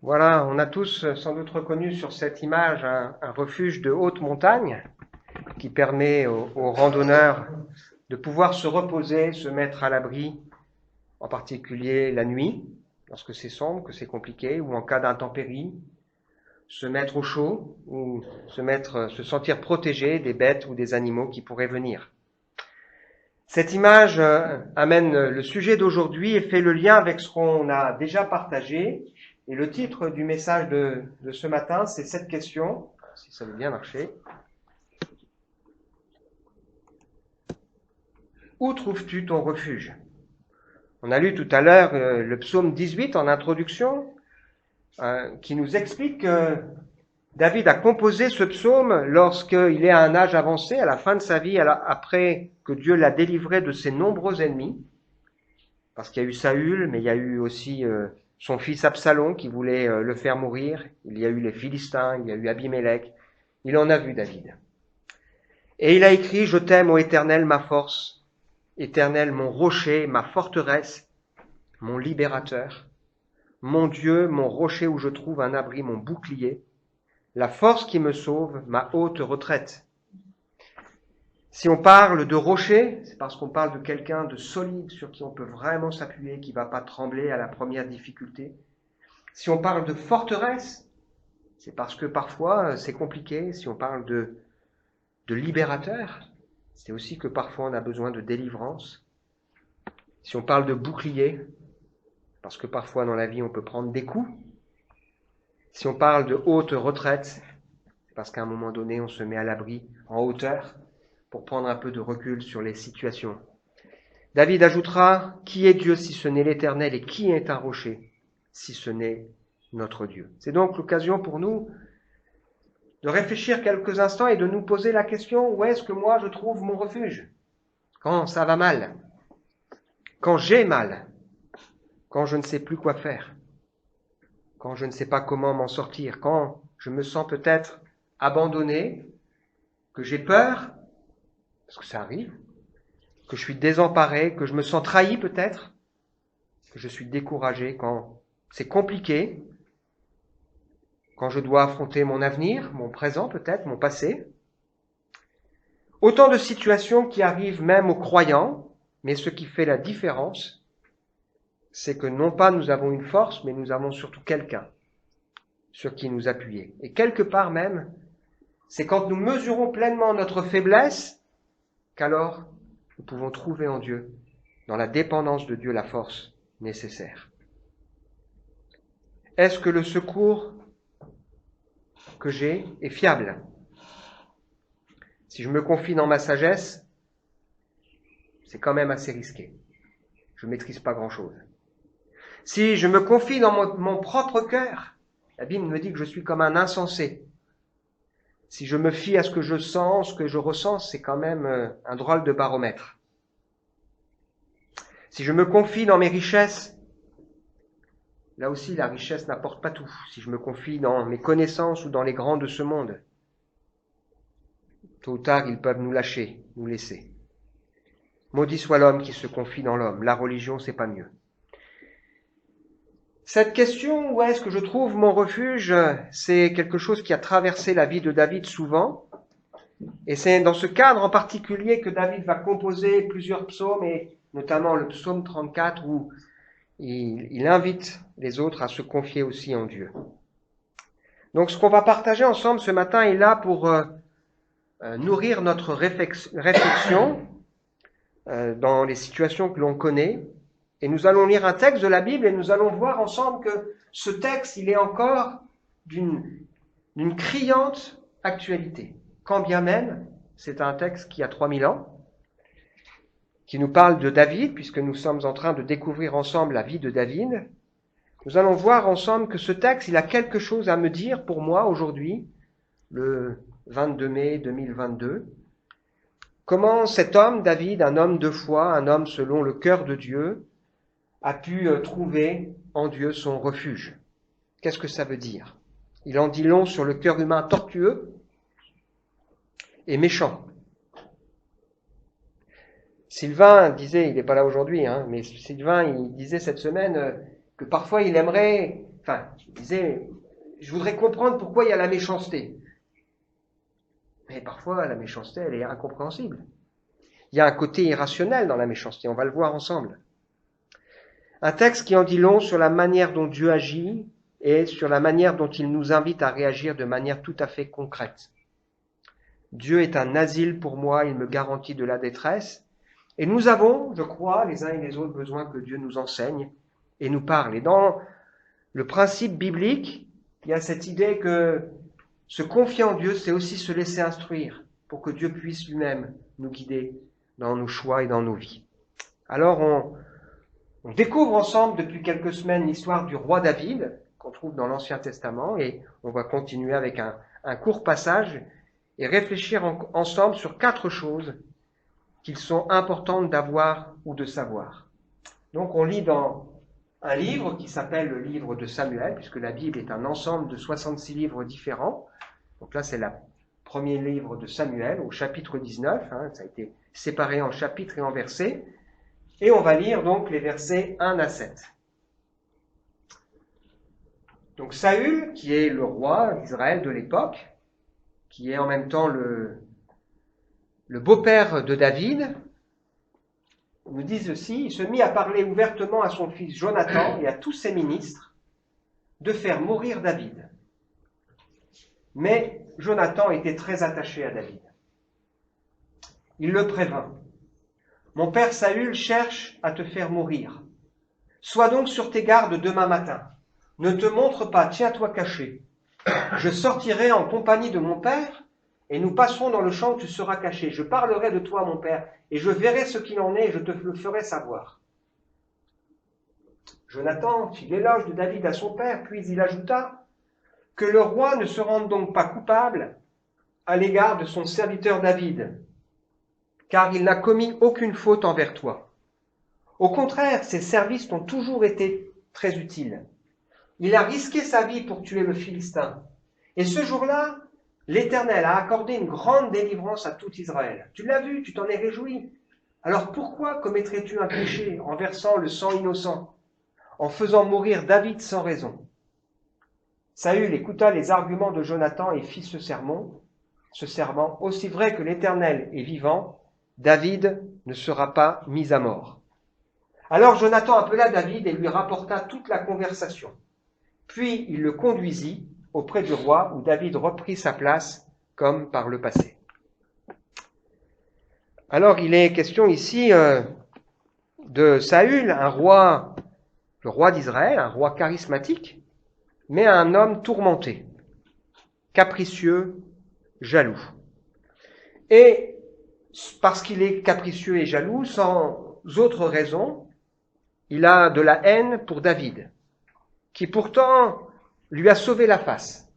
Voilà, on a tous sans doute reconnu sur cette image un refuge de haute montagne qui permet aux randonneurs de pouvoir se reposer, se mettre à l'abri, en particulier la nuit, lorsque c'est sombre, que c'est compliqué, ou en cas d'intempérie, se mettre au chaud ou se sentir protégé des bêtes ou des animaux qui pourraient venir. Cette image amène le sujet d'aujourd'hui et fait le lien avec ce qu'on a déjà partagé. Et le titre du message de ce matin, c'est cette question, si ça veut bien marcher. Où trouves-tu ton refuge? On a lu tout à l'heure le psaume 18 en introduction, qui nous explique que David a composé ce psaume lorsqu'il est à un âge avancé, à la fin de sa vie, après que Dieu l'a délivré de ses nombreux ennemis. Parce qu'il y a eu Saül, mais il y a eu aussi son fils Absalom qui voulait le faire mourir. Il y a eu les Philistins, il y a eu Abimélec. Il en a vu David. Et il a écrit, je t'aime, ô Éternel, ma force, Éternel, mon rocher, ma forteresse, mon libérateur, mon Dieu, mon rocher où je trouve un abri, mon bouclier, la force qui me sauve, ma haute retraite. Si on parle de rocher, c'est parce qu'on parle de quelqu'un de solide sur qui on peut vraiment s'appuyer, qui ne va pas trembler à la première difficulté. Si on parle de forteresse, c'est parce que parfois c'est compliqué. Si on parle de libérateur, c'est aussi que parfois on a besoin de délivrance. Si on parle de bouclier, parce que parfois dans la vie on peut prendre des coups. Si on parle de haute retraite, c'est parce qu'à un moment donné on se met à l'abri en hauteur pour prendre un peu de recul sur les situations. David ajoutera, qui est Dieu si ce n'est l'Éternel et qui est un rocher si ce n'est notre Dieu. C'est donc l'occasion pour nous de réfléchir quelques instants et de nous poser la question, où est-ce que moi je trouve mon refuge? Quand ça va mal, quand j'ai mal, quand je ne sais plus quoi faire, quand je ne sais pas comment m'en sortir, quand je me sens peut-être abandonné, que j'ai peur, parce que ça arrive, que je suis désemparé, que je me sens trahi peut-être, que je suis découragé, quand c'est compliqué, quand je dois affronter mon avenir, mon présent peut-être, mon passé. Autant de situations qui arrivent même aux croyants, mais ce qui fait la différence, c'est que non pas nous avons une force, mais nous avons surtout quelqu'un sur qui nous appuyer. Et quelque part même, c'est quand nous mesurons pleinement notre faiblesse qu'alors nous pouvons trouver en Dieu, dans la dépendance de Dieu, la force nécessaire. Est-ce que le secours que j'ai est fiable? Si je me confie dans ma sagesse, c'est quand même assez risqué. Je ne maîtrise pas grand-chose. Si je me confie dans mon propre cœur, la Bible me dit que je suis comme un insensé. Si je me fie à ce que je sens, ce que je ressens, c'est quand même un drôle de baromètre. Si je me confie dans mes richesses, là aussi la richesse n'apporte pas tout. Si je me confie dans mes connaissances ou dans les grands de ce monde, tôt ou tard ils peuvent nous lâcher, nous laisser. Maudit soit l'homme qui se confie dans l'homme. La religion, c'est pas mieux. Cette question, où est-ce que je trouve mon refuge, c'est quelque chose qui a traversé la vie de David souvent. Et c'est dans ce cadre en particulier que David va composer plusieurs psaumes, et notamment le psaume 34, où il invite les autres à se confier aussi en Dieu. Donc ce qu'on va partager ensemble ce matin est là pour nourrir notre réflexion dans les situations que l'on connaît. Et nous allons lire un texte de la Bible et nous allons voir ensemble que ce texte, il est encore d'une criante actualité. Quand bien même, c'est un texte qui a 3000 ans, qui nous parle de David, puisque nous sommes en train de découvrir ensemble la vie de David. Nous allons voir ensemble que ce texte, il a quelque chose à me dire pour moi aujourd'hui, le 22 mai 2022. Comment cet homme, David, un homme de foi, un homme selon le cœur de Dieu, a pu trouver en Dieu son refuge. Qu'est-ce que ça veut dire? Il en dit long sur le cœur humain tortueux et méchant. Sylvain disait, il n'est pas là aujourd'hui, mais Sylvain, il disait cette semaine que parfois il aimerait il disait, je voudrais comprendre pourquoi il y a la méchanceté. Mais parfois, la méchanceté, elle est incompréhensible. Il y a un côté irrationnel dans la méchanceté, on va le voir ensemble. Un texte qui en dit long sur la manière dont Dieu agit et sur la manière dont il nous invite à réagir de manière tout à fait concrète. Dieu est un asile pour moi, il me garantit de la détresse. Et nous avons, je crois, les uns et les autres, besoin que Dieu nous enseigne et nous parle. Et dans le principe biblique, il y a cette idée que se confier en Dieu, c'est aussi se laisser instruire pour que Dieu puisse lui-même nous guider dans nos choix et dans nos vies. Alors, on découvre ensemble depuis quelques semaines l'histoire du roi David, qu'on trouve dans l'Ancien Testament, et on va continuer avec un court passage et réfléchir ensemble sur 4 choses qu'il sont importantes d'avoir ou de savoir. Donc, on lit dans un livre qui s'appelle le livre de Samuel, puisque la Bible est un ensemble de 66 livres différents. Donc là, c'est le premier livre de Samuel, au chapitre 19. Ça a été séparé en chapitres et en versets. Et on va lire donc les versets 1 à 7. Donc Saül, qui est le roi d'Israël de l'époque, qui est en même temps le beau-père de David, nous dit ceci, il se mit à parler ouvertement à son fils Jonathan et à tous ses ministres de faire mourir David. Mais Jonathan était très attaché à David. Il le prévint. Mon père Saül cherche à te faire mourir. Sois donc sur tes gardes demain matin. Ne te montre pas, tiens-toi caché. Je sortirai en compagnie de mon père et nous passerons dans le champ où tu seras caché. Je parlerai de toi, mon père, et je verrai ce qu'il en est et je te le ferai savoir. Jonathan fit l'éloge de David à son père, puis il ajouta que le roi ne se rende donc pas coupable à l'égard de son serviteur David, car il n'a commis aucune faute envers toi. Au contraire, ses services t'ont toujours été très utiles. Il a risqué sa vie pour tuer le Philistin. Et ce jour-là, l'Éternel a accordé une grande délivrance à tout Israël. Tu l'as vu, tu t'en es réjoui. Alors pourquoi commettrais-tu un péché en versant le sang innocent, en faisant mourir David sans raison? Saül écouta les arguments de Jonathan et fit ce serment, aussi vrai que l'Éternel est vivant, David ne sera pas mis à mort. Alors Jonathan appela David et lui rapporta toute la conversation. Puis il le conduisit auprès du roi où David reprit sa place comme par le passé. Alors il est question ici de Saül, le roi d'Israël, un roi charismatique, mais un homme tourmenté, capricieux, jaloux. Et parce qu'il est capricieux et jaloux, sans autre raison, il a de la haine pour David, qui pourtant lui a sauvé la face.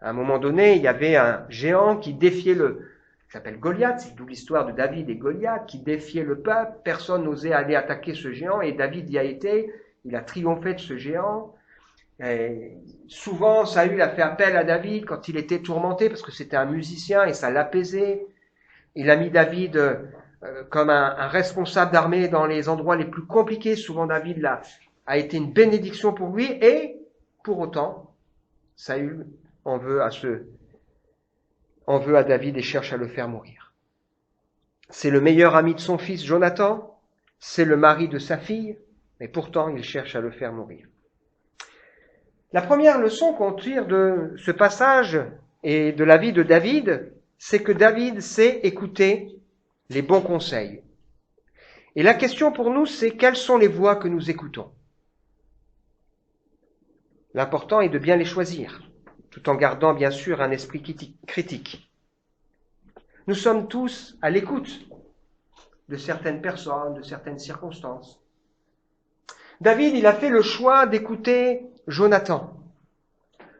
À un moment donné, il y avait un géant qui défiait qui s'appelle Goliath, c'est d'où l'histoire de David et Goliath, qui défiait le peuple, personne n'osait aller attaquer ce géant, et David y a été, il a triomphé de ce géant. Et souvent, Saül a fait appel à David quand il était tourmenté, parce que c'était un musicien et ça l'apaisait. Il a mis David comme un responsable d'armée dans les endroits les plus compliqués. Souvent, David a été une bénédiction pour lui, et pour autant, Saül en veut à David et cherche à le faire mourir. C'est le meilleur ami de son fils Jonathan, c'est le mari de sa fille, mais pourtant il cherche à le faire mourir. La première leçon qu'on tire de ce passage et de la vie de David, c'est que David sait écouter les bons conseils. Et la question pour nous, c'est quelles sont les voix que nous écoutons? L'important est de bien les choisir, tout en gardant bien sûr un esprit critique. Nous sommes tous à l'écoute de certaines personnes, de certaines circonstances. David, il a fait le choix d'écouter Jonathan.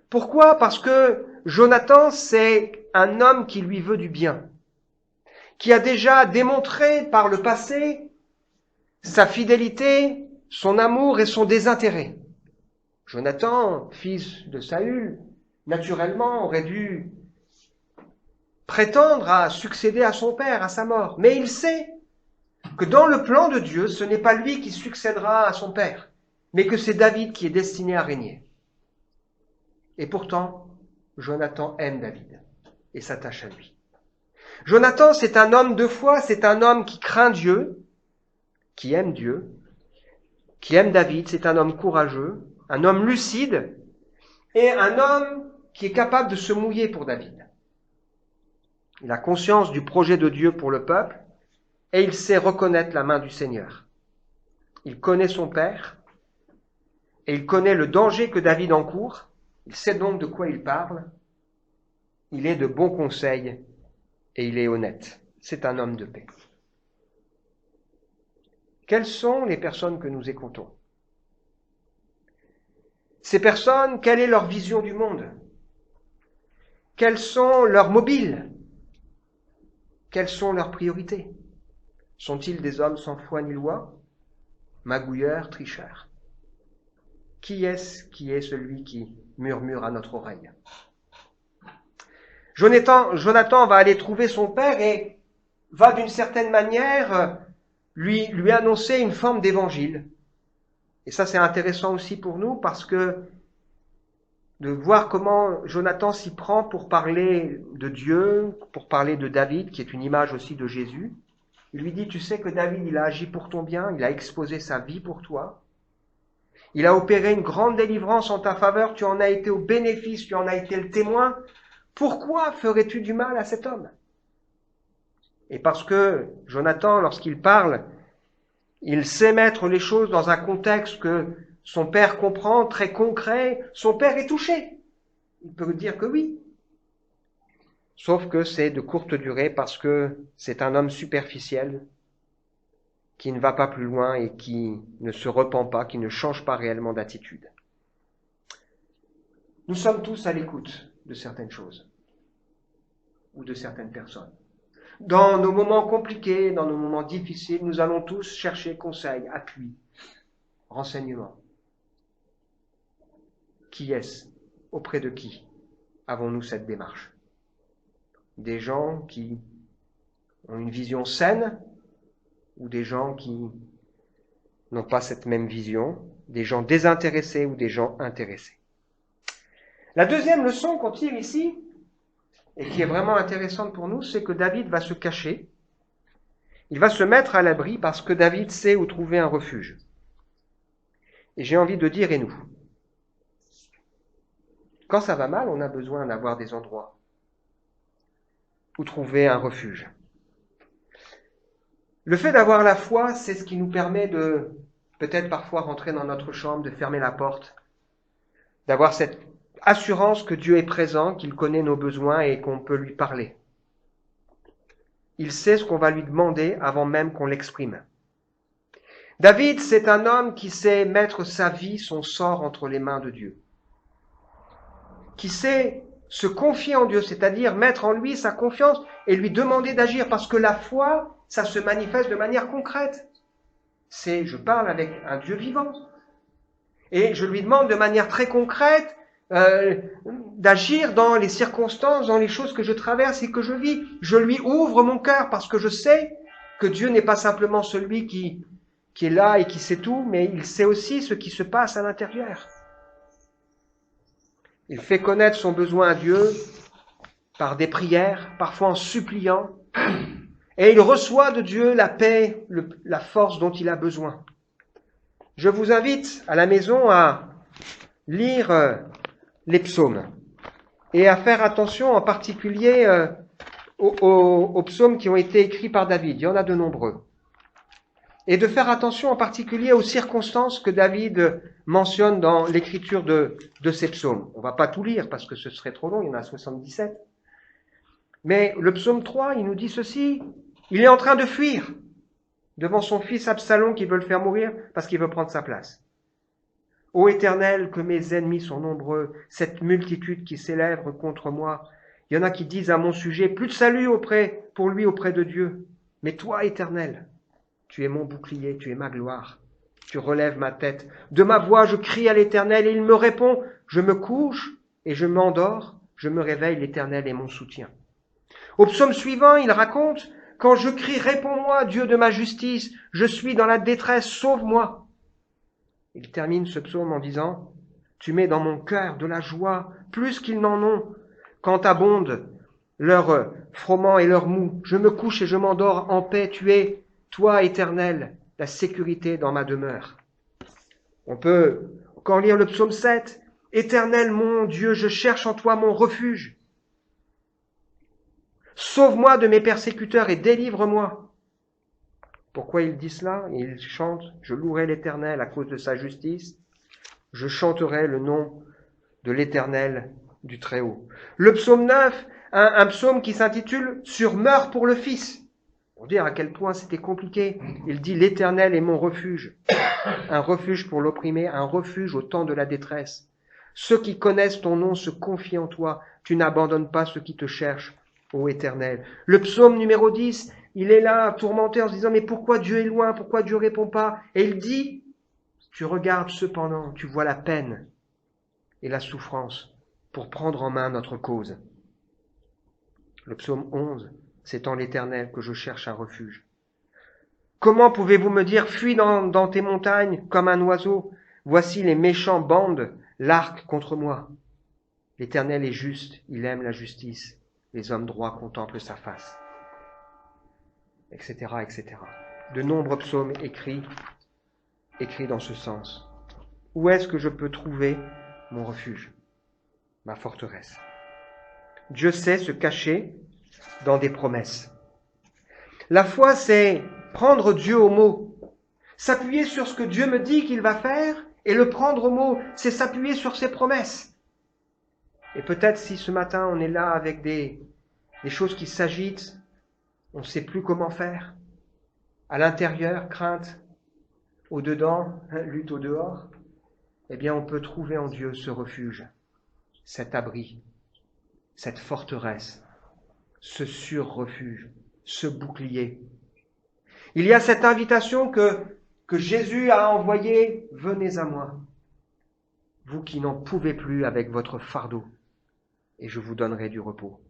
Pourquoi? Parce que Jonathan, c'est un homme qui lui veut du bien, qui a déjà démontré par le passé sa fidélité, son amour et son désintérêt. Jonathan, fils de Saül, naturellement aurait dû prétendre à succéder à son père, à sa mort. Mais il sait que dans le plan de Dieu, ce n'est pas lui qui succédera à son père, mais que c'est David qui est destiné à régner. Et pourtant, Jonathan aime David et s'attache à lui. Jonathan, c'est un homme de foi, c'est un homme qui craint Dieu, qui aime David, c'est un homme courageux, un homme lucide et un homme qui est capable de se mouiller pour David. Il a conscience du projet de Dieu pour le peuple et il sait reconnaître la main du Seigneur. Il connaît son père et il connaît le danger que David encourt. Il sait donc de quoi il parle. Il est de bons conseils et il est honnête. C'est un homme de paix. Quelles sont les personnes que nous écoutons? Ces personnes, quelle est leur vision du monde? Quels sont leurs mobiles? Quelles sont leurs priorités? Sont-ils des hommes sans foi ni loi? Magouilleurs, tricheurs? Qui est-ce qui est celui qui murmure à notre oreille? Jonathan va aller trouver son père et va d'une certaine manière lui annoncer une forme d'évangile. Et ça, c'est intéressant aussi pour nous parce que de voir comment Jonathan s'y prend pour parler de Dieu, pour parler de David, qui est une image aussi de Jésus. Il lui dit, tu sais que David, il a agi pour ton bien, il a exposé sa vie pour toi. Il a opéré une grande délivrance en ta faveur, tu en as été au bénéfice, tu en as été le témoin. Pourquoi ferais-tu du mal à cet homme? Et parce que Jonathan, lorsqu'il parle, il sait mettre les choses dans un contexte que son père comprend, très concret. Son père est touché. Il peut dire que oui. Sauf que c'est de courte durée parce que c'est un homme superficiel qui ne va pas plus loin et qui ne se repent pas, qui ne change pas réellement d'attitude. Nous sommes tous à l'écoute de certaines choses ou de certaines personnes. Dans nos moments compliqués, dans nos moments difficiles, nous allons tous chercher conseil, appui, renseignement. Qui est-ce? Auprès de qui avons-nous cette démarche? Des gens qui ont une vision saine ou des gens qui n'ont pas cette même vision, des gens désintéressés ou des gens intéressés? La deuxième leçon qu'on tire ici, et qui est vraiment intéressante pour nous, c'est que David va se cacher. Il va se mettre à l'abri parce que David sait où trouver un refuge. Et j'ai envie de dire, et nous? Quand ça va mal, on a besoin d'avoir des endroits où trouver un refuge. Le fait d'avoir la foi, c'est ce qui nous permet de peut-être parfois rentrer dans notre chambre, de fermer la porte, d'avoir cette assurance que Dieu est présent, qu'il connaît nos besoins et qu'on peut lui parler. Il sait ce qu'on va lui demander avant même qu'on l'exprime. David, c'est un homme qui sait mettre sa vie, son sort entre les mains de Dieu, qui sait se confier en Dieu, c'est-à-dire mettre en lui sa confiance et lui demander d'agir, parce que la foi, ça se manifeste de manière concrète. Je parle avec un Dieu vivant. Et je lui demande de manière très concrète d'agir dans les circonstances, dans les choses que je traverse et que je vis. Je lui ouvre mon cœur parce que je sais que Dieu n'est pas simplement celui qui est là et qui sait tout, mais il sait aussi ce qui se passe à l'intérieur. Il fait connaître son besoin à Dieu par des prières, parfois en suppliant, et il reçoit de Dieu la paix, la force dont il a besoin. Je vous invite à la maison à lire les psaumes et à faire attention en particulier aux psaumes qui ont été écrits par David. Il y en a de nombreux. Et de faire attention en particulier aux circonstances que David mentionne dans l'écriture de ces psaumes. On ne va pas tout lire parce que ce serait trop long, il y en a 77. Mais le psaume 3, il nous dit ceci: il est en train de fuir devant son fils Absalom qui veut le faire mourir parce qu'il veut prendre sa place. Ô Éternel, que mes ennemis sont nombreux, cette multitude qui s'élève contre moi. Il y en a qui disent à mon sujet, plus de salut pour lui auprès de Dieu. Mais toi, Éternel, tu es mon bouclier, tu es ma gloire. Tu relèves ma tête. De ma voix, je crie à l'Éternel et il me répond. Je me couche et je m'endors. Je me réveille, l'Éternel est mon soutien. Au psaume suivant, il raconte, quand je crie, réponds-moi, Dieu de ma justice. Je suis dans la détresse, sauve-moi. Il termine ce psaume en disant, Tu mets dans mon cœur de la joie, plus qu'ils n'en ont, quand abondent leur froment et leur mou. Je me couche et je m'endors en paix. Tu es, toi, Éternel, la sécurité dans ma demeure. On peut encore lire le psaume 7. Éternel, mon Dieu, je cherche en toi mon refuge. Sauve-moi de mes persécuteurs et délivre-moi. Pourquoi il dit cela? Il chante, je louerai l'Éternel à cause de sa justice. Je chanterai le nom de l'Éternel du Très-Haut. Le psaume 9, un psaume qui s'intitule « Sur meurt pour le Fils ». Pour dire à quel point c'était compliqué. Il dit « L'Éternel est mon refuge ». Un refuge pour l'opprimé, un refuge au temps de la détresse. Ceux qui connaissent ton nom se confient en toi. Tu n'abandonnes pas ceux qui te cherchent, ô Éternel. Le psaume numéro 10, il est là, tourmenté en se disant « Mais pourquoi Dieu est loin? Pourquoi Dieu répond pas ?» Et il dit « Tu regardes cependant, tu vois la peine et la souffrance pour prendre en main notre cause. » Le psaume 11, c'est en l'Éternel que je cherche un refuge. Comment pouvez-vous me dire, fuis dans tes montagnes comme un oiseau? Voici les méchants bandent l'arc contre moi. L'Éternel est juste, il aime la justice. Les hommes droits contemplent sa face. Etc., etc. De nombreux psaumes écrits dans ce sens. Où est-ce que je peux trouver mon refuge, ma forteresse? Dieu sait se cacher dans des promesses. La foi, c'est prendre Dieu au mot, s'appuyer sur ce que Dieu me dit qu'il va faire et le prendre au mot, c'est s'appuyer sur ses promesses. Et peut-être si ce matin on est là avec des choses qui s'agitent, on ne sait plus comment faire. À l'intérieur, crainte, au dedans, lutte au dehors, eh bien on peut trouver en Dieu ce refuge, cet abri, cette forteresse, ce sur-refuge, ce bouclier. Il y a cette invitation que Jésus a envoyée, « Venez à moi, vous qui n'en pouvez plus avec votre fardeau, et je vous donnerai du repos. »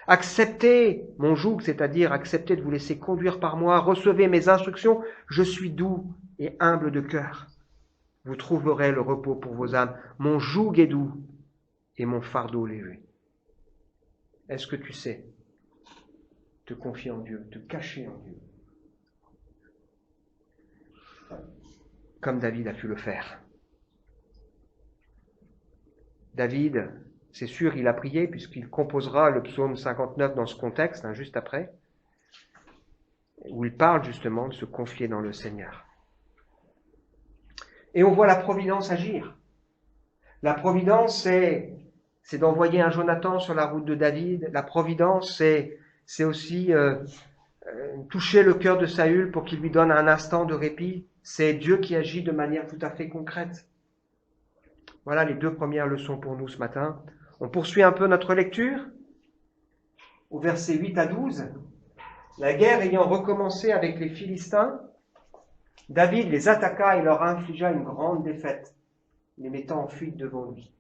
Acceptez mon joug, c'est-à-dire acceptez de vous laisser conduire par moi, recevez mes instructions, je suis doux et humble de cœur. Vous trouverez le repos pour vos âmes. Mon joug est doux et mon fardeau léger. Est-ce que tu sais te confier en Dieu, te cacher en Dieu, comme David a pu le faire? David, c'est sûr, il a prié puisqu'il composera le psaume 59 dans ce contexte, juste après, où il parle justement de se confier dans le Seigneur. Et on voit la providence agir. La providence, c'est d'envoyer un Jonathan sur la route de David. La providence, c'est aussi toucher le cœur de Saül pour qu'il lui donne un instant de répit. C'est Dieu qui agit de manière tout à fait concrète. Voilà les deux premières leçons pour nous ce matin. On poursuit un peu notre lecture. Au verset 8 à 12, la guerre ayant recommencé avec les Philistins, David les attaqua et leur infligea une grande défaite, les mettant en fuite devant lui.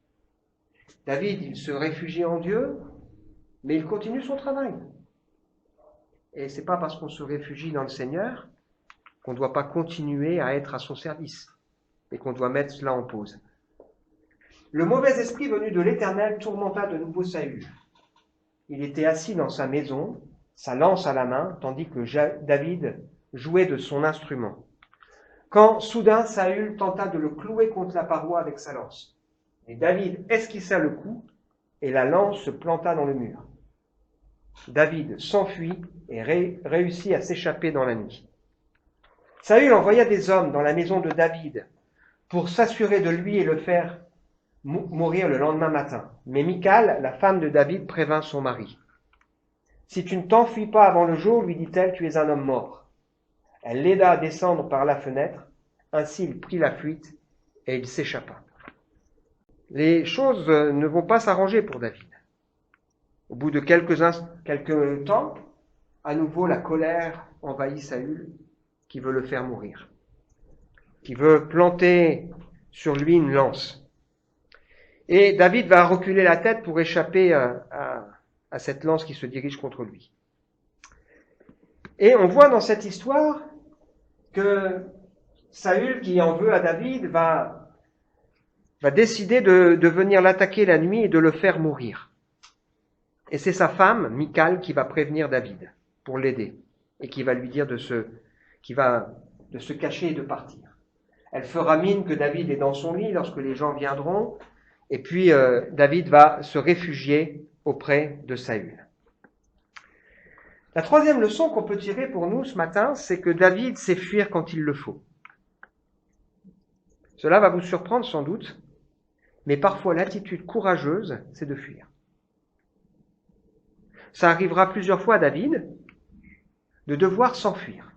David, il se réfugie en Dieu, mais il continue son travail. Et c'est pas parce qu'on se réfugie dans le Seigneur qu'on ne doit pas continuer à être à son service, et qu'on doit mettre cela en pause. Le mauvais esprit venu de l'Éternel tourmenta de nouveau Saül. Il était assis dans sa maison, sa lance à la main, tandis que David jouait de son instrument. Quand soudain Saül tenta de le clouer contre la paroi avec sa lance. Et David esquissa le coup, et la lance se planta dans le mur. David s'enfuit et réussit à s'échapper dans la nuit. Saül envoya des hommes dans la maison de David pour s'assurer de lui et le faire mourir le lendemain matin. Mais Michal, la femme de David, prévint son mari. « Si tu ne t'enfuis pas avant le jour, lui dit-elle, tu es un homme mort. » Elle l'aida à descendre par la fenêtre. Ainsi, il prit la fuite et il s'échappa. Les choses ne vont pas s'arranger pour David. Au bout de quelques temps, à nouveau la colère envahit Saül, qui veut le faire mourir, qui veut planter sur lui une lance. Et David va reculer la tête pour échapper à cette lance qui se dirige contre lui. Et on voit dans cette histoire que Saül, qui en veut à David, va va décider de venir l'attaquer la nuit et de le faire mourir. Et c'est sa femme, Michal, qui va prévenir David pour l'aider et qui va lui dire de se cacher et de partir. Elle fera mine que David est dans son lit lorsque les gens viendront, et puis David va se réfugier auprès de Saül. La troisième leçon qu'on peut tirer pour nous ce matin, c'est que David sait fuir quand il le faut. Cela va vous surprendre sans doute, mais parfois l'attitude courageuse, c'est de fuir. Ça arrivera plusieurs fois à David de devoir s'enfuir.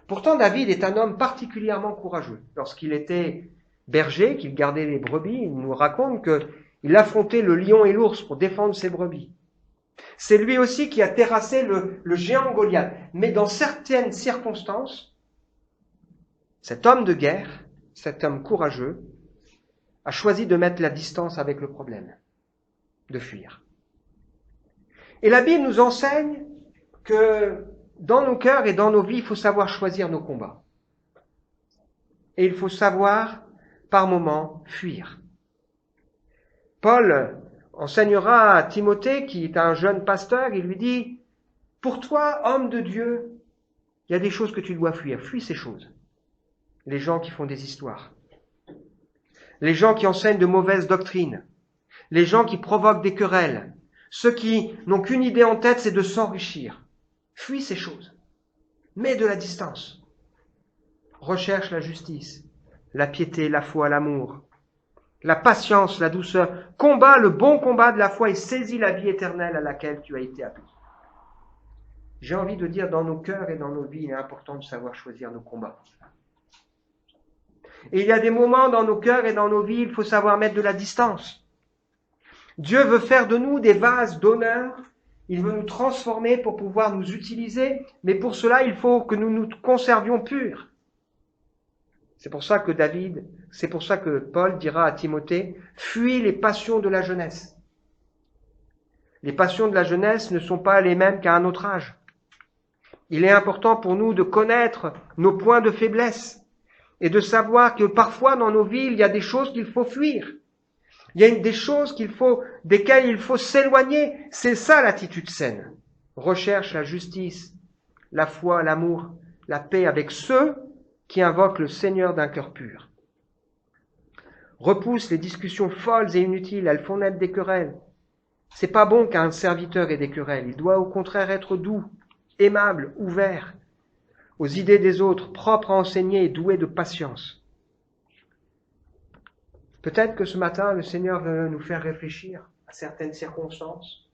Pourtant, David est un homme particulièrement courageux. Lorsqu'il était berger, qu'il gardait les brebis, il nous raconte qu'il affrontait le lion et l'ours pour défendre ses brebis. C'est lui aussi qui a terrassé le géant Goliath. Mais dans certaines circonstances, cet homme de guerre, cet homme courageux, a choisi de mettre la distance avec le problème, de fuir. Et la Bible nous enseigne que dans nos cœurs et dans nos vies, il faut savoir choisir nos combats. Et il faut savoir, par moments, fuir. Paul enseignera à Timothée, qui est un jeune pasteur, il lui dit, « Pour toi, homme de Dieu, il y a des choses que tu dois fuir. Fuis ces choses. » Les gens qui font des histoires. Les gens qui enseignent de mauvaises doctrines. Les gens qui provoquent des querelles. Ceux qui n'ont qu'une idée en tête, c'est de s'enrichir. Fuis ces choses. Mets de la distance. Recherche la justice, la piété, la foi, l'amour, la patience, la douceur. Combat le bon combat de la foi et saisis la vie éternelle à laquelle tu as été appelé. J'ai envie de dire, dans nos cœurs et dans nos vies, il est important de savoir choisir nos combats. Et il y a des moments dans nos cœurs et dans nos vies, il faut savoir mettre de la distance. Dieu veut faire de nous des vases d'honneur. Il veut nous transformer pour pouvoir nous utiliser. Mais pour cela, il faut que nous nous conservions purs. C'est pour ça que Paul dira à Timothée, fuis les passions de la jeunesse. Les passions de la jeunesse ne sont pas les mêmes qu'à un autre âge. Il est important pour nous de connaître nos points de faiblesse et de savoir que parfois dans nos vies, il y a des choses qu'il faut fuir. Il y a des choses desquelles il faut s'éloigner. C'est ça l'attitude saine. Recherche la justice, la foi, l'amour, la paix avec ceux qui invoquent le Seigneur d'un cœur pur. Repousse les discussions folles et inutiles, elles font naître des querelles. C'est pas bon qu'un serviteur ait des querelles. Il doit au contraire être doux, aimable, ouvert aux idées des autres, propre à enseigner et doué de patience. Peut-être que ce matin, le Seigneur veut nous faire réfléchir à certaines circonstances,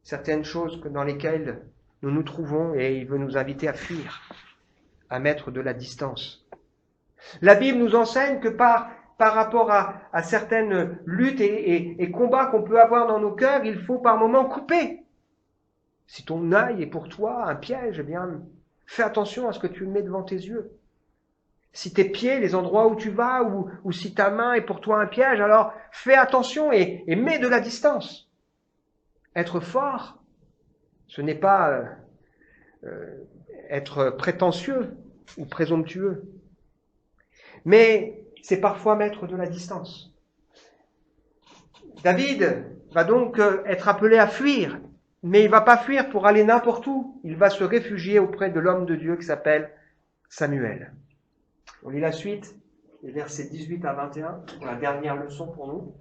certaines choses dans lesquelles nous nous trouvons, et il veut nous inviter à fuir, à mettre de la distance. La Bible nous enseigne que par rapport à certaines luttes et combats qu'on peut avoir dans nos cœurs, il faut par moments couper. Si ton œil est pour toi un piège, eh bien, fais attention à ce que tu mets devant tes yeux. Si tes pieds, les endroits où tu vas, ou si ta main est pour toi un piège, alors fais attention et mets de la distance. Être fort, ce n'est pas être prétentieux ou présomptueux, mais c'est parfois mettre de la distance. David va donc être appelé à fuir, mais il ne va pas fuir pour aller n'importe où. Il va se réfugier auprès de l'homme de Dieu qui s'appelle Samuel. On lit la suite, les versets 18 à 21, pour la dernière leçon pour nous.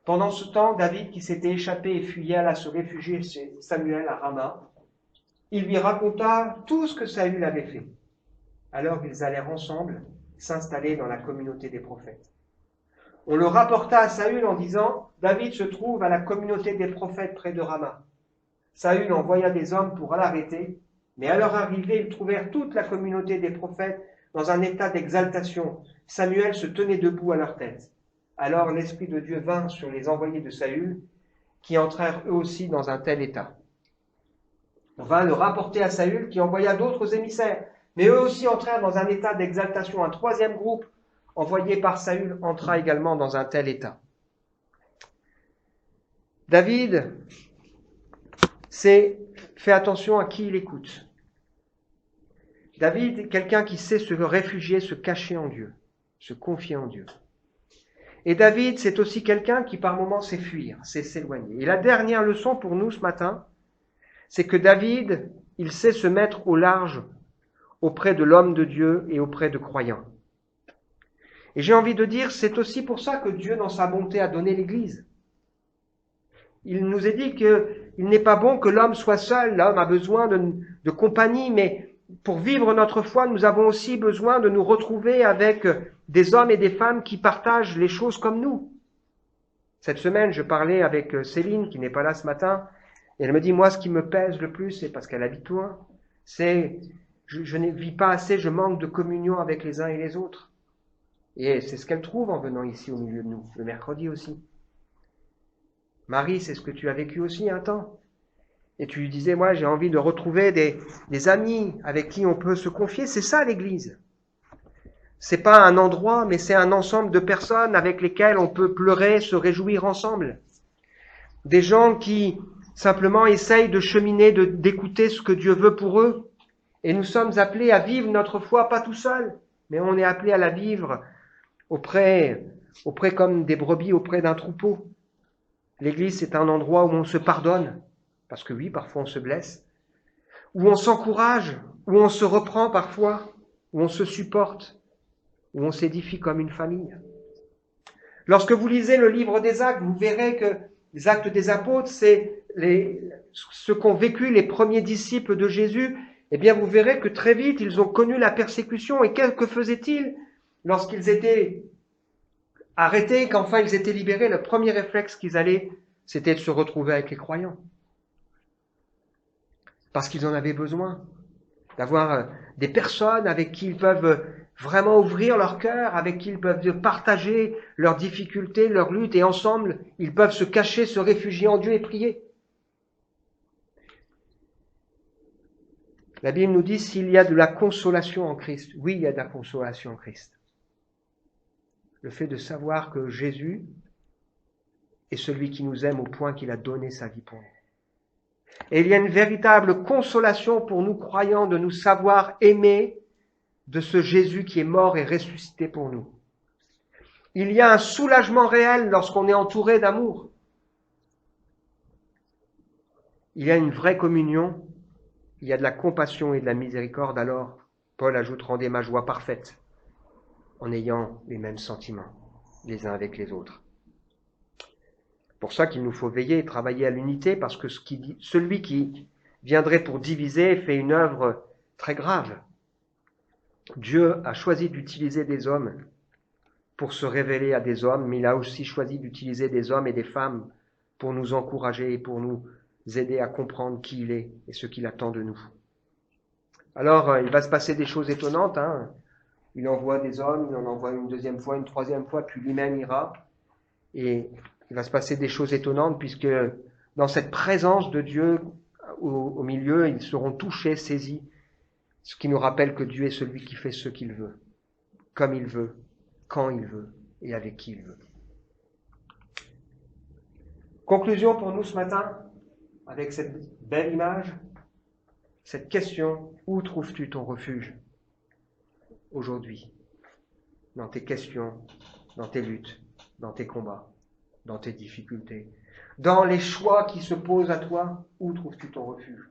Pendant ce temps, David, qui s'était échappé et fuyait, alla se réfugier chez Samuel à Rama. Il lui raconta tout ce que Saül avait fait. Alors ils allèrent ensemble s'installer dans la communauté des prophètes. On le rapporta à Saül en disant, David se trouve à la communauté des prophètes près de Rama. Saül envoya des hommes pour l'arrêter, mais à leur arrivée, ils trouvèrent toute la communauté des prophètes dans un état d'exaltation. Samuel se tenait debout à leur tête. Alors l'Esprit de Dieu vint sur les envoyés de Saül, qui entrèrent eux aussi dans un tel état. On vint le rapporter à Saül, qui envoya d'autres émissaires, mais eux aussi entrèrent dans un état d'exaltation. Un troisième groupe, envoyé par Saül, entra également dans un tel état. David fait attention à qui il écoute. David est quelqu'un qui sait se réfugier, se cacher en Dieu, se confier en Dieu. Et David, c'est aussi quelqu'un qui par moments sait fuir, sait s'éloigner. Et la dernière leçon pour nous ce matin, c'est que David, il sait se mettre au large auprès de l'homme de Dieu et auprès de croyants. Et j'ai envie de dire, c'est aussi pour ça que Dieu, dans sa bonté, a donné l'Église. Il nous est dit qu'il n'est pas bon que l'homme soit seul, l'homme a besoin de compagnie, mais pour vivre notre foi, nous avons aussi besoin de nous retrouver avec des hommes et des femmes qui partagent les choses comme nous. Cette semaine, je parlais avec Céline, qui n'est pas là ce matin, et elle me dit, moi, ce qui me pèse le plus, c'est parce qu'elle habite loin, c'est je ne vis pas assez, je manque de communion avec les uns et les autres. Et c'est ce qu'elle trouve en venant ici au milieu de nous, le mercredi aussi. Marie, c'est ce que tu as vécu aussi un temps. Et tu lui disais, moi, j'ai envie de retrouver des amis avec qui on peut se confier. C'est ça l'Église. C'est pas un endroit, mais c'est un ensemble de personnes avec lesquelles on peut pleurer, se réjouir ensemble. Des gens qui simplement essayent de cheminer, d'écouter ce que Dieu veut pour eux. Et nous sommes appelés à vivre notre foi pas tout seul, mais on est appelés à la vivre auprès comme des brebis auprès d'un troupeau. L'Église, c'est un endroit où on se pardonne, parce que oui, parfois on se blesse, où on s'encourage, où on se reprend parfois, où on se supporte, où on s'édifie comme une famille. Lorsque vous lisez le livre des Actes, vous verrez que les Actes des Apôtres, c'est ce qu'ont vécu les premiers disciples de Jésus. Eh bien, vous verrez que très vite, ils ont connu la persécution. Et que faisaient-ils lorsqu'ils étaient arrêtés, qu'enfin ils étaient libérés? Le premier réflexe qu'ils allaient, c'était de se retrouver avec les croyants. Parce qu'ils en avaient besoin, d'avoir des personnes avec qui ils peuvent vraiment ouvrir leur cœur, avec qui ils peuvent partager leurs difficultés, leurs luttes, et ensemble, ils peuvent se cacher, se réfugier en Dieu et prier. La Bible nous dit s'il y a de la consolation en Christ. Oui, il y a de la consolation en Christ. Le fait de savoir que Jésus est celui qui nous aime au point qu'il a donné sa vie pour nous. Et il y a une véritable consolation pour nous croyants de nous savoir aimer de ce Jésus qui est mort et ressuscité pour nous. Il y a un soulagement réel lorsqu'on est entouré d'amour. Il y a une vraie communion, il y a de la compassion et de la miséricorde. Alors, Paul ajoute, rendez ma joie parfaite en ayant les mêmes sentiments les uns avec les autres. Pour ça qu'il nous faut veiller et travailler à l'unité, parce que celui qui viendrait pour diviser fait une œuvre très grave. Dieu a choisi d'utiliser des hommes pour se révéler à des hommes, mais il a aussi choisi d'utiliser des hommes et des femmes pour nous encourager et pour nous aider à comprendre qui il est et ce qu'il attend de nous. Alors, il va se passer des choses étonnantes. Il envoie des hommes, il en envoie une deuxième fois, une troisième fois, puis lui-même ira. Et il va se passer des choses étonnantes, puisque dans cette présence de Dieu au milieu, ils seront touchés, saisis, ce qui nous rappelle que Dieu est celui qui fait ce qu'il veut, comme il veut, quand il veut et avec qui il veut. Conclusion pour nous ce matin, avec cette belle image, cette question, où trouves-tu ton refuge aujourd'hui? Dans tes questions, dans tes luttes, dans tes combats, dans tes difficultés, dans les choix qui se posent à toi, où trouves-tu ton refuge?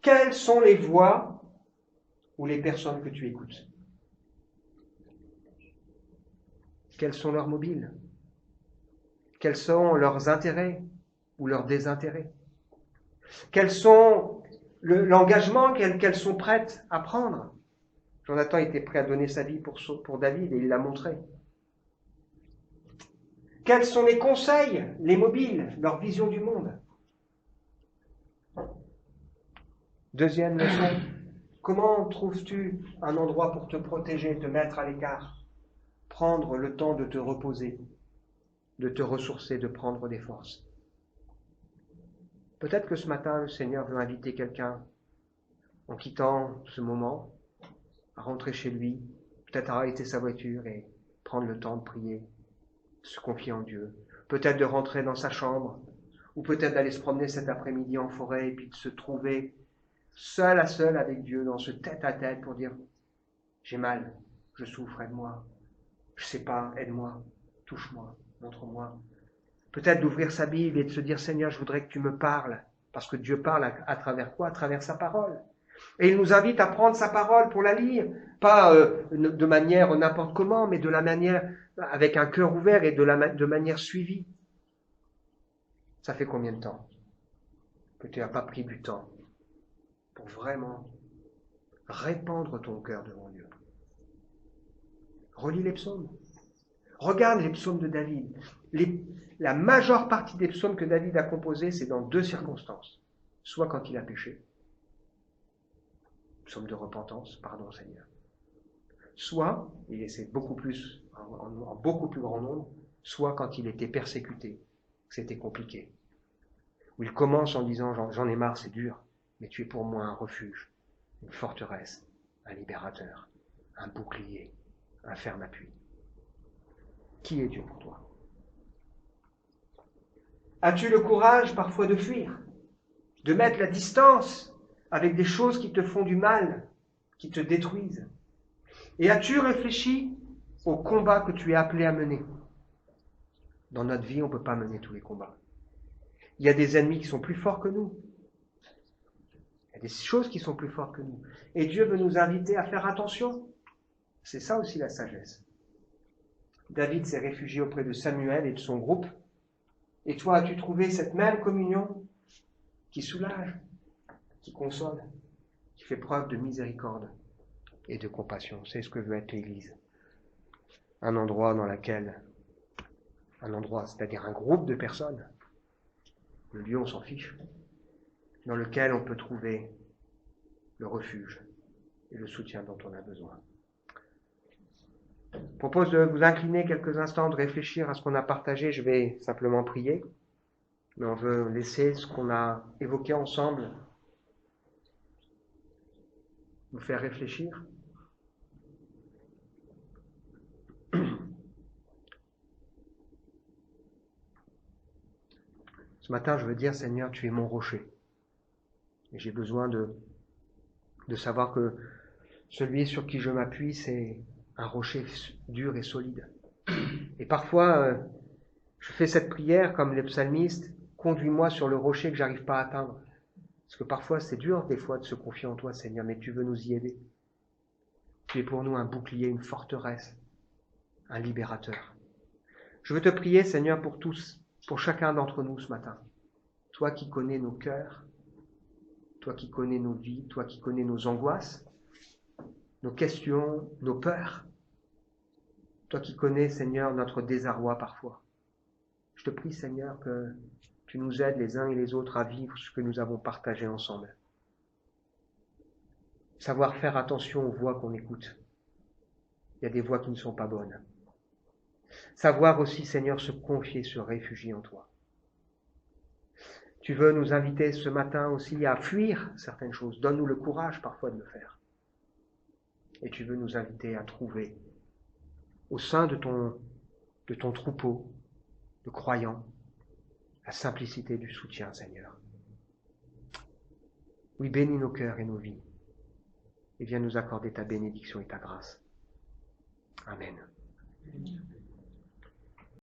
Quelles sont les voix ou les personnes que tu écoutes? Quels sont leurs mobiles? Quels sont leurs intérêts ou leurs désintérêts? Quels sont l'engagement qu'elles sont prêtes à prendre? Jonathan était prêt à donner sa vie pour David et il l'a montré. Quels sont les conseils, les mobiles, leur vision du monde? Deuxième leçon, comment trouves-tu un endroit pour te protéger, te mettre à l'écart? Prendre le temps de te reposer, de te ressourcer, de prendre des forces. Peut-être que ce matin, le Seigneur veut inviter quelqu'un, en quittant ce moment, à rentrer chez lui, peut-être à arrêter sa voiture et prendre le temps de prier, de se confier en Dieu. Peut-être de rentrer dans sa chambre, ou peut-être d'aller se promener cet après-midi en forêt et puis de se trouver seul à seul avec Dieu dans ce tête-à-tête pour dire « J'ai mal, je souffre, aide-moi, je sais pas, aide-moi ». touche-moi, montre-moi. Peut-être d'ouvrir sa Bible et de se dire, Seigneur, je voudrais que tu me parles. Parce que Dieu parle à travers quoi? À travers sa parole. Et il nous invite à prendre sa parole pour la lire. Pas de manière n'importe comment, mais de la manière, avec un cœur ouvert et de manière suivie. Ça fait combien de temps que tu n'as pas pris du temps pour vraiment répandre ton cœur devant Dieu? Relis les psaumes. Regarde les psaumes de David. La majeure partie des psaumes que David a composés, c'est dans deux circonstances. Soit quand il a péché, psaume de repentance, pardon Seigneur. Soit, et c'est beaucoup plus, en beaucoup plus grand nombre, soit quand il était persécuté, c'était compliqué. Où il commence en disant, j'en ai marre, c'est dur, mais tu es pour moi un refuge, une forteresse, un libérateur, un bouclier, un ferme appui. Qui est Dieu pour toi? As-tu le courage parfois de fuir, de mettre la distance avec des choses qui te font du mal, qui te détruisent? Et as-tu réfléchi au combat que tu es appelé à mener? Dans notre vie, on ne peut pas mener tous les combats. Il y a des ennemis qui sont plus forts que nous. Il y a des choses qui sont plus fortes que nous. Et Dieu veut nous inviter à faire attention. C'est ça aussi la sagesse. David s'est réfugié auprès de Samuel et de son groupe. Et toi, as-tu trouvé cette même communion qui soulage, qui console, qui fait preuve de miséricorde et de compassion? C'est ce que veut être l'Église. Un endroit, c'est-à-dire un groupe de personnes, le lieu on s'en fiche, dans lequel on peut trouver le refuge et le soutien dont on a besoin. Je propose de vous incliner quelques instants, de réfléchir à ce qu'on a partagé. Je vais simplement prier, mais on veut laisser ce qu'on a évoqué ensemble nous faire réfléchir. Ce matin, je veux dire, Seigneur, tu es mon rocher. Et j'ai besoin de savoir que celui sur qui je m'appuie, c'est un rocher dur et solide. Et parfois, je fais cette prière comme les psalmistes, conduis-moi sur le rocher que j'arrive pas à atteindre. Parce que parfois, c'est dur des fois de se confier en toi, Seigneur, mais tu veux nous y aider. Tu es pour nous un bouclier, une forteresse, un libérateur. Je veux te prier, Seigneur, pour tous, pour chacun d'entre nous ce matin. Toi qui connais nos cœurs, toi qui connais nos vies, toi qui connais nos angoisses, nos questions, nos peurs. Toi qui connais, Seigneur, notre désarroi parfois. Je te prie, Seigneur, que tu nous aides les uns et les autres à vivre ce que nous avons partagé ensemble. Savoir faire attention aux voix qu'on écoute. Il y a des voix qui ne sont pas bonnes. Savoir aussi, Seigneur, se confier, se réfugier en toi. Tu veux nous inviter ce matin aussi à fuir certaines choses. Donne-nous le courage parfois de le faire. Et tu veux nous inviter à trouver au sein de ton troupeau de croyants la simplicité du soutien, Seigneur. Oui, bénis nos cœurs et nos vies. Et viens nous accorder ta bénédiction et ta grâce. Amen.